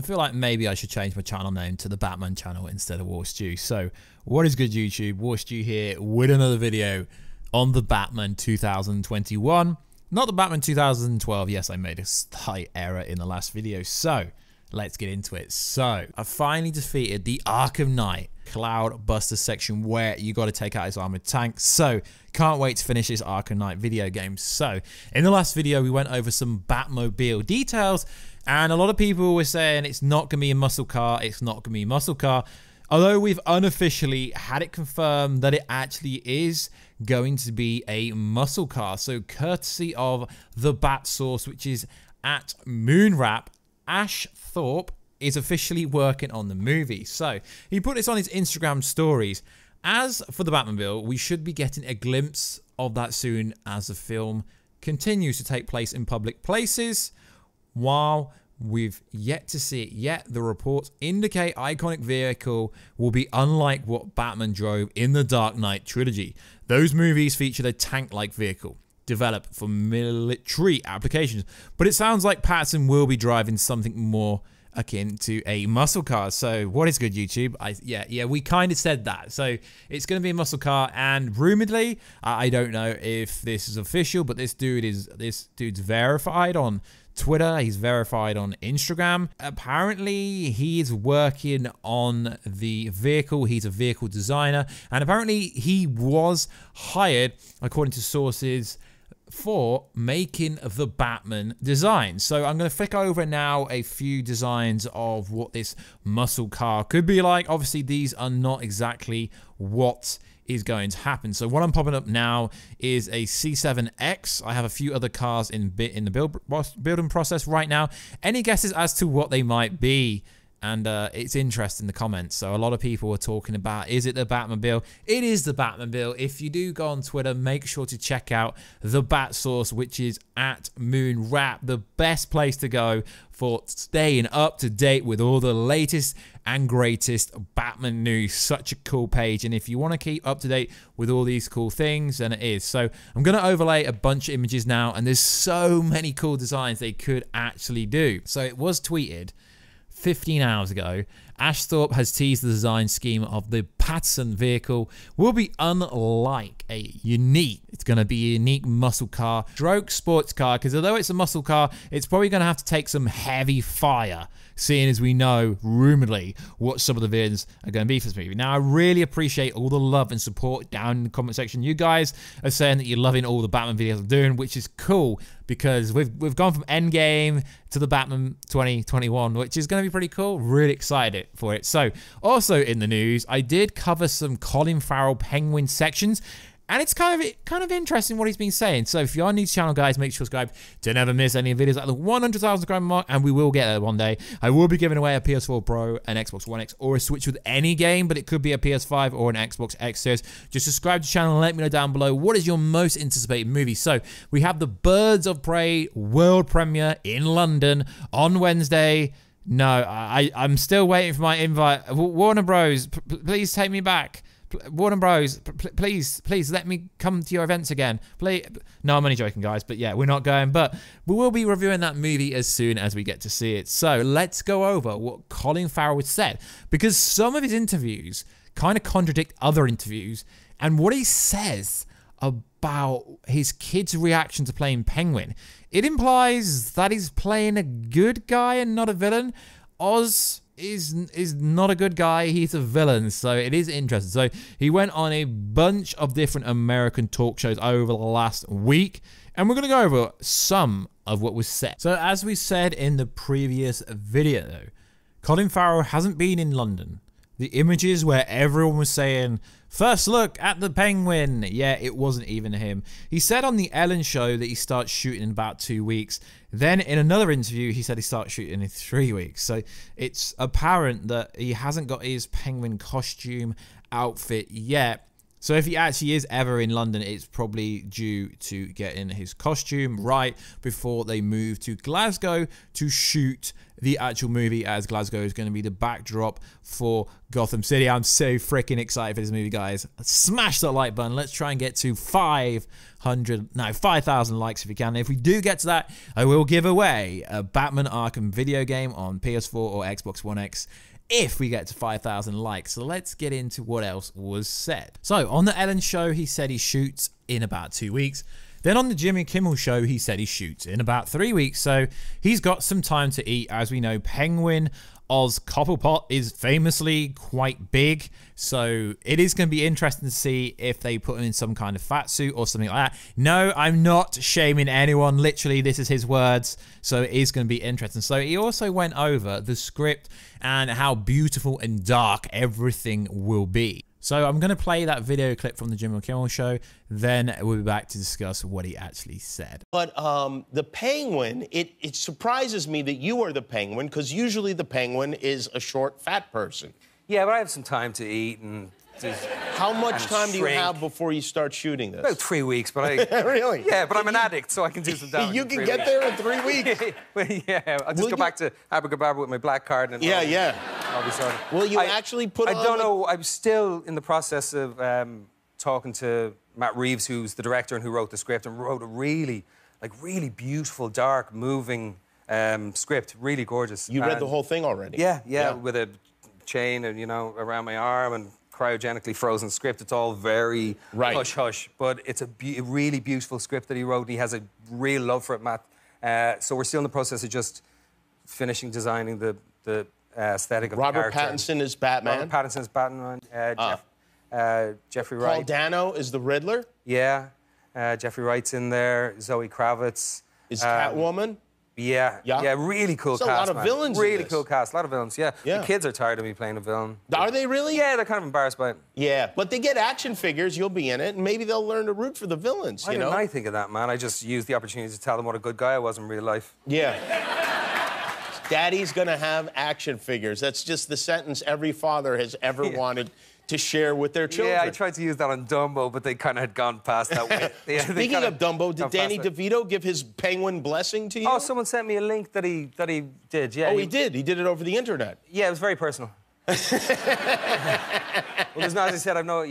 I feel like maybe I should change my channel name to the Batman channel instead of Warstu. So, what is good, YouTube? Warstu here with another video on the Batman 2021. Not the Batman 2012. Yes, I made a slight error in the last video. So, let's get into it. So, I finally defeated the Arkham Knight Cloud Buster section where you got to take out his armored tank. So, can't wait to finish this Arkham Knight video game. So, in the last video, we went over some Batmobile details, and a lot of people were saying it's not going to be a muscle car. It's not going to be a muscle car. Although we've unofficially had it confirmed that it actually is going to be a muscle car. So, courtesy of the Bat Source, which is at Moonwrap, Ash Thorpe is officially working on the movie. So he put this on his Instagram stories. As for the Batmobile, we should be getting a glimpse of that soon as the film continues to take place in public places. While we've yet to see it yet, the reports indicate iconic vehicle will be unlike what Batman drove in the Dark Knight trilogy. Those movies featured a tank-like vehicle developed for military applications, but it sounds like Patterson will be driving something more akin to a muscle car. So what is good, YouTube? Yeah, we kind of said that. So it's going to be a muscle car, and rumoredly, I don't know if this is official, but this dude's verified on Twitter. He's verified on Instagram. Apparently, he is working on the vehicle. He's a vehicle designer, and apparently he was hired, according to sources, for making the Batman design. So I'm going to flick over now a few designs of what this muscle car could be like. Obviously, these are not exactly what is going to happen. So what I'm popping up now is a C7X. I have a few other cars in the building process right now. Any guesses as to what they might be? And it's interesting in the comments. So a lot of people are talking about, is it the Batmobile? It is the Batmobile. If you do go on Twitter, make sure to check out the Bat Source, which is at Moonwrap, the best place to go for staying up to date with all the latest and greatest Batman news. Such a cool page. And if you want to keep up to date with all these cool things, then it is. So I'm going to overlay a bunch of images now, and there's so many cool designs they could actually do. So it was tweeted 15 hours ago. Ash Thorpe has teased the design scheme of the Patterson vehicle will be unlike it's going to be a unique muscle car stroke sports car, because although it's a muscle car, it's probably going to have to take some heavy fire, seeing as we know, rumoredly, what some of the villains are going to be for this movie. Now, I really appreciate all the love and support down in the comment section. You guys are saying that you're loving all the Batman videos I'm doing, which is cool, because we've gone from EndGame to the Batman 2021, which is going to be pretty cool. Really excited for it. So, also in the news, I did cover some Colin Farrell Penguin sections, and it's kind of interesting what he's been saying. So if you are new to the channel, guys, make sure to subscribe to never miss any videos at the 100,000 subscriber mark, and we will get there one day. I will be giving away a PS4 Pro, an Xbox One X, or a Switch with any game, but it could be a PS5 or an Xbox X Series. Just subscribe to the channel and let me know down below what is your most anticipated movie. So we have the Birds of Prey world premiere in London on Wednesday. No, I'm still waiting for my invite. Warner Bros, please take me back. Warner Bros, please let me come to your events again. Please. No, I'm only joking, guys. But yeah, we're not going. But we will be reviewing that movie as soon as we get to see it. So let's go over what Colin Farrell said, because some of his interviews kind of contradict other interviews, and what he says about his kid's reaction to playing Penguin, it implies that he's playing a good guy and not a villain. Oz is not a good guy, he's a villain. So it is interesting. So he went on a bunch of different American talk shows over the last week, and we're going to go over some of what was said. So as we said in the previous video, Colin Farrell hasn't been in London. The images where everyone was saying, first look at the Penguin. Yeah, it wasn't even him. He said on the Ellen show that he starts shooting in about 2 weeks. Then in another interview, he said he starts shooting in 3 weeks. So it's apparent that he hasn't got his Penguin costume outfit yet. So if he actually is ever in London, it's probably due to getting his costume right before they move to Glasgow to shoot the actual movie, as Glasgow is going to be the backdrop for Gotham City. I'm so freaking excited for this movie, guys. Smash that like button. Let's try and get to 5,000 likes if we can. If we do get to that, I will give away a Batman Arkham video game on PS4 or Xbox One X if we get to 5,000 likes. So let's get into what else was said. So on the Ellen show, he said he shoots in about 2 weeks. Then on the Jimmy Kimmel show, he said he shoots in about 3 weeks. So he's got some time to eat. As we know, Penguin Oz Cobblepot is famously quite big. So it is going to be interesting to see if they put him in some kind of fat suit or something like that. No, I'm not shaming anyone. Literally, this is his words. So it is going to be interesting. So he also went over the script and how beautiful and dark everything will be. So I'm going to play that video clip from the Jimmy Kimmel show, then we'll be back to discuss what he actually said. But the Penguin, it surprises me that you are the Penguin, because usually the Penguin is a short, fat person. Yeah, but I have some time to eat and... How much time do you have before you start shooting this? About 3 weeks, but I... Really? Yeah, but I'm an addict, so I can do some damage. You can get there in 3 weeks? Yeah, I'll just go back to Abracadabra with my black card and... Yeah. I'll be sorry. Will you actually put on... I don't know. I'm still in the process of talking to Matt Reeves, who's the director and who wrote the script, and wrote a really beautiful, dark, moving script. Really gorgeous. You read the whole thing already? Yeah, with a chain and, you know, around my arm and cryogenically frozen script. It's all very hush-hush, but it's a really beautiful script that he wrote. He has a real love for it, Matt. So we're still in the process of just finishing designing the aesthetic of the character. Robert Pattinson is Batman. Robert Pattinson is Batman. Jeffrey Wright. Paul Dano is the Riddler. Yeah. Jeffrey Wright's in there. Zoe Kravitz. Is Catwoman. Yeah, really cool cast. There's a lot of villains in Really this. cool cast, a lot of villains, yeah. The kids are tired of me playing a villain. Are they really? Yeah, they're kind of embarrassed by it. Yeah, but they get action figures, you'll be in it, and maybe they'll learn to root for the villains, you know? Why didn't I think of that, man? I just used the opportunity to tell them what a good guy I was in real life. Yeah. Daddy's gonna have action figures. That's just the sentence every father has ever wanted to share with their children. Yeah, I tried to use that on Dumbo, but they kind of had gone past that way. Speaking of Dumbo, did Danny DeVito give his penguin blessing to you? Oh, someone sent me a link that he did, yeah. Oh, he did? He did it over the internet? Yeah, it was very personal. Well, there's not, as I said, I've no,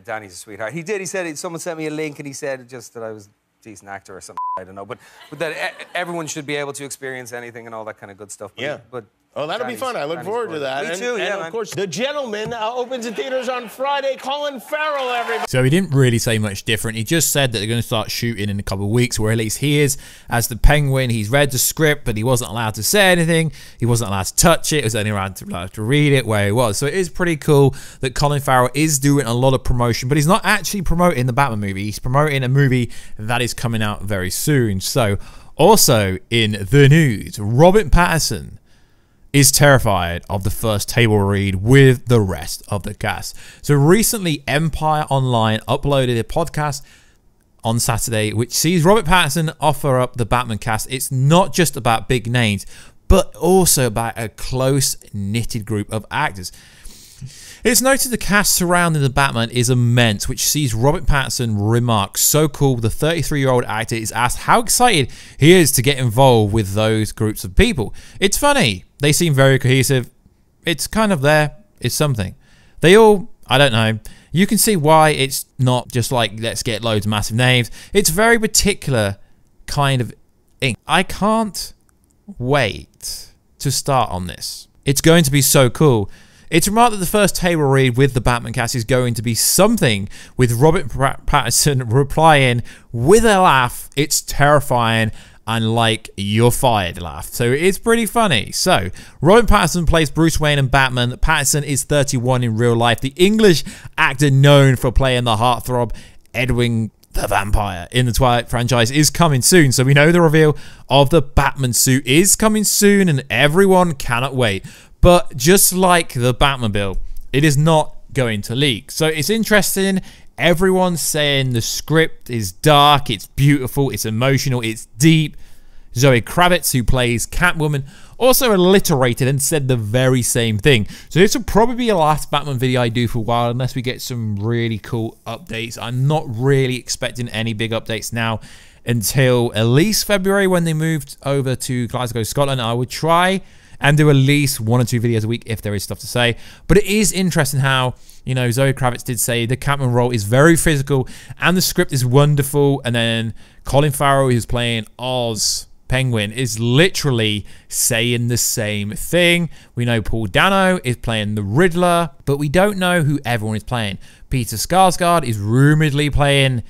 Danny's a sweetheart. He did, he said, someone sent me a link and he said just that I was a decent actor or something, I don't know, but that everyone should be able to experience anything and all that kind of good stuff. But oh, that'll be fun. I look forward to that. Me too, and of course, The Gentleman opens in theaters on Friday. Colin Farrell, everybody. So he didn't really say much different. He just said that they're going to start shooting in a couple of weeks, where at least he is as the Penguin. He's read the script, but he wasn't allowed to say anything. He wasn't allowed to touch it. He was only allowed to read it where he was. So it is pretty cool that Colin Farrell is doing a lot of promotion, but he's not actually promoting the Batman movie. He's promoting a movie that is coming out very soon. So also in the news, Robert Patterson is terrified of the first table read with the rest of the cast. So recently, Empire Online uploaded a podcast on Saturday which sees Robert Pattinson offer up the Batman cast. It's not just about big names, but also about a close-knitted group of actors. It's noted the cast surrounding the Batman is immense, which sees Robert Pattinson remark, "So cool." The 33-year-old actor is asked how excited he is to get involved with those groups of people. It's funny. They seem very cohesive. It's kind of there. It's something. They all, I don't know. You can see why it's not just like, let's get loads of massive names. It's very particular kind of ink. I can't wait to start on this. It's going to be so cool. It's remarked that the first table read with the Batman cast is going to be something, with Robert Pattinson replying with a laugh, "It's terrifying," and like, "You're fired" laugh. So it's pretty funny. So Robert Pattinson plays Bruce Wayne and Batman. Pattinson is 31 in real life. The English actor known for playing the heartthrob Edwin the Vampire in the Twilight franchise is coming soon. So we know the reveal of the Batman suit is coming soon and everyone cannot wait. But just like the Batmobile, it is not going to leak. So it's interesting. Everyone's saying the script is dark, it's beautiful, it's emotional, it's deep. Zoe Kravitz, who plays Catwoman, also alliterated and said the very same thing. So this will probably be the last Batman video I do for a while, unless we get some really cool updates. I'm not really expecting any big updates now until at least February, when they moved over to Glasgow, Scotland. I would try and do at least 1 or 2 videos a week if there is stuff to say. But it is interesting how, you know, Zoe Kravitz did say the Catwoman role is very physical and the script is wonderful. And then Colin Farrell, who's playing Oz Penguin, is literally saying the same thing. We know Paul Dano is playing the Riddler, but we don't know who everyone is playing. Peter Skarsgård is rumoredly playing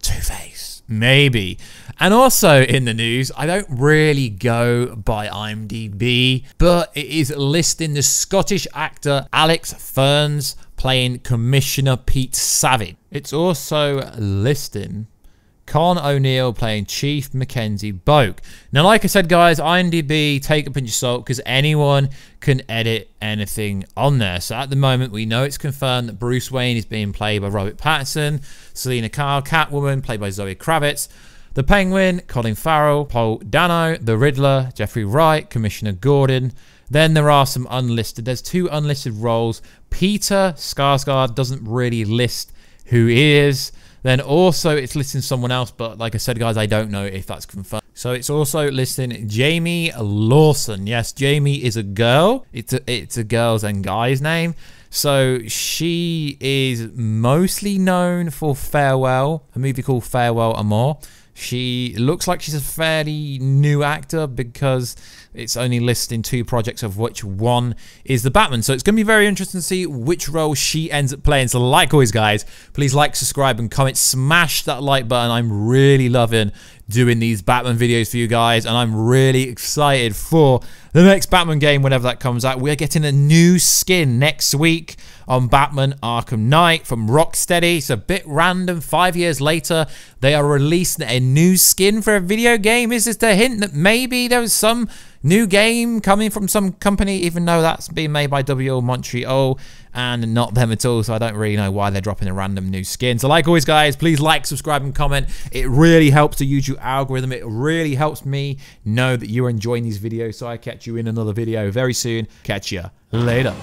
Two-Face, maybe. And also in the news, I don't really go by IMDb, but it is listing the Scottish actor Alex Ferns playing Commissioner Pete Savage. It's also listing Con O'Neill playing Chief Mackenzie Boak. Now, like I said, guys, IMDb, take a pinch of salt, because anyone can edit anything on there. So at the moment, we know it's confirmed that Bruce Wayne is being played by Robert Pattinson, Selena Kyle, Catwoman, played by Zoe Kravitz, the Penguin, Colin Farrell, Paul Dano, the Riddler, Jeffrey Wright, Commissioner Gordon. Then there are some unlisted. There's 2 unlisted roles. Peter Skarsgård doesn't really list who he is. Then also it's listing someone else, but like I said, guys, I don't know if that's confirmed. So it's also listing Jamie Lawson. Yes, Jamie is a girl. It's a girl's and guy's name. So she is mostly known for Farewell, a movie called Farewell Amor. She looks like she's a fairly new actor because it's only listing 2 projects, of which one is the Batman. So it's going to be very interesting to see which role she ends up playing. So like always, guys, please like, subscribe, and comment. Smash that like button. I'm really loving doing these Batman videos for you guys, and I'm really excited for the next Batman game whenever that comes out. We're getting a new skin next week on Batman Arkham Knight from Rocksteady. It's a bit random. 5 years later, they are releasing a new skin for a video game. Is this a hint that maybe there was some new game coming from some company, even though that's being made by WO Montreal and not them at all? So I don't really know why they're dropping a random new skin. So like always, guys, please like, subscribe, and comment. It really helps the YouTube algorithm. It really helps me know that you're enjoying these videos. So I catch you in another video very soon. Catch ya later.